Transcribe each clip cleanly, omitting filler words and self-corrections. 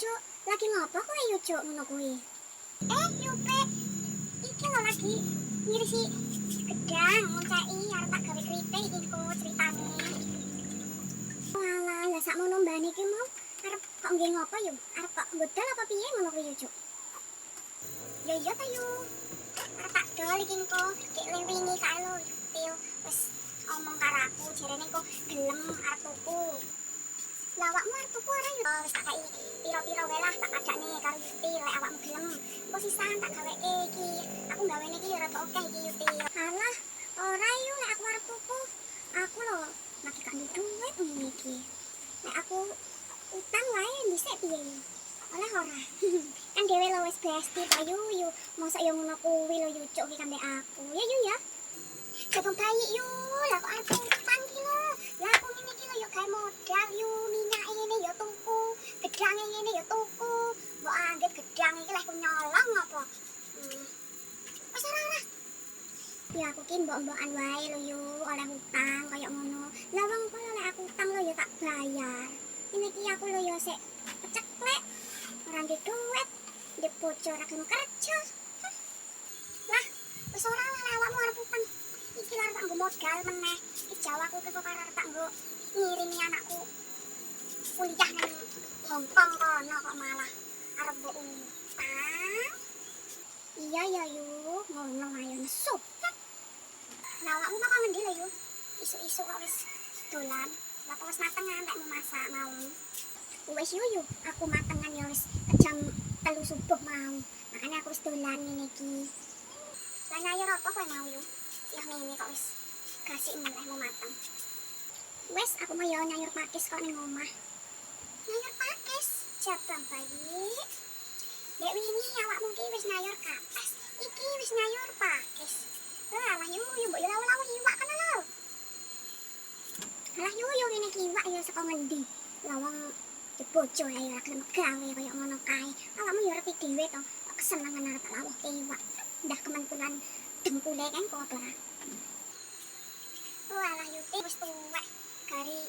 Cuk. Lagi ngopo kowe yo, Cuk, ngono kuwi? Yupe. Iki lho lagi ngirisi gedang, ngonceki arep tak gawe keripik iki kok ceritane. Walah, lah sakmono mbane iki mau arep kok nggih ngopo yo? Arep kok budal apa piye ngono kuwi yo, Cuk? Yo iya ta yo. Arep tak dol iki engko, kek wingi kae lho, Til wis omong karo aku jarene kok gelem arep tuku. Lah awakmu arep tuku ora yo? Wis tak kei piro-piro wae lah tak kadakne karo Yuti lek awakmu gelem. Kok sisan tak gaweke iki. Aku gawene iki yo rada akeh iki Yuti. Halah, ora yo lek aku arep tuku. Aku lho lagi gak duwe duit ngene iki. Nek aku utang wae dhisik piye yo? Oleh ora? Kan dhewe lho wis besti payu yo. Mosok yo ngono kuwi lho yo Cuk iki kambek aku. Ya yo ya. Kebon bayi yo, lah kok arep utang iki lho. Lah aku ngene iki lho yo gawe modal yo, minyak ngene yo tuku, gedang ngene yo tuku. Mbok anggit gedang iki lek aku nyolong apa? Wis ora. Ya aku ki mbok-mbokan wae lho yo, oleh utang kaya ngono. Lah wong kok lek aku utang lho yo tak bayar. Ini ki aku lho yo sik keceklek. Ora ndek duit, ndek bojo ora gelem kerja. Lah, wis ora lah awakmu arep utang. Iki arep tak nggo modal meneh. Iki jawaku kok arep tak nggo ngirimi anakku kuliah nang Hongkong kono kok malah arep mbok utang. Iya ya yu, ngono ayo nesu. Lah awakmu kok ngendi lho yu? Isuk-isuk kok wis dolan. Lah kok wis matengan tak mau masak mau. Wis yu, aku matengan ya wis jam 3 subuh mau. Makanya aku wis dolan ngene iki. Lah nyayur apa kowe mau yu? Ya ngene kok wis gasik meneh mau mateng. Wis aku mau ya nyayur pakis kok ning omah. Nyayur pakis jabang bayi. Dek wingi awakmu ki wis nyayur kapas. Iki wis nyayur pakis. Lah yu mbok yo lawu-lawu iwak kan lho. Lah yu ngene ki iwak ya saka ngendi? Lah wong bojo ae ora gelem gawe kaya ngono kae. Awakmu yo ngerti dhewe to, kok kesenengan arep lawuhke iwak. Ndah kementulan dengkule kan kok ora. Walah Yuti wis tuwek gari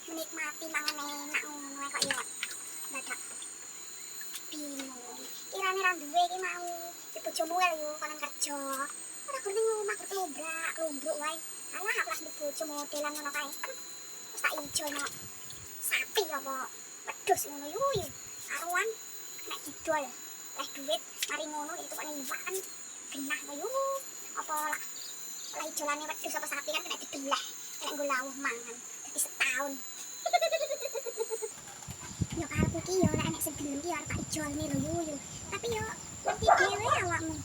menikmati mangan enak ngono kok yo dadak bingung. Kirane ra duwe iki mau si bojomu wae yo kono kerja. Ora gur ning omah gur lumbruk wae. Alah aku wis bojo modelan ngono kae. Wis tak ijono sapi apa wedhus ngono yo. Karuan nek didol leh duit mari ngono itu kok iwak kan genah yo. Apa lah ijolane wedhus apa sapi kan kena dibelah kena nggo lawuh mangan dadi setahun. Yo karepku ki yo lek nek sing gelem ki arep tak ijolne lho yo. Tapi yo ngerti dhewe awakmu.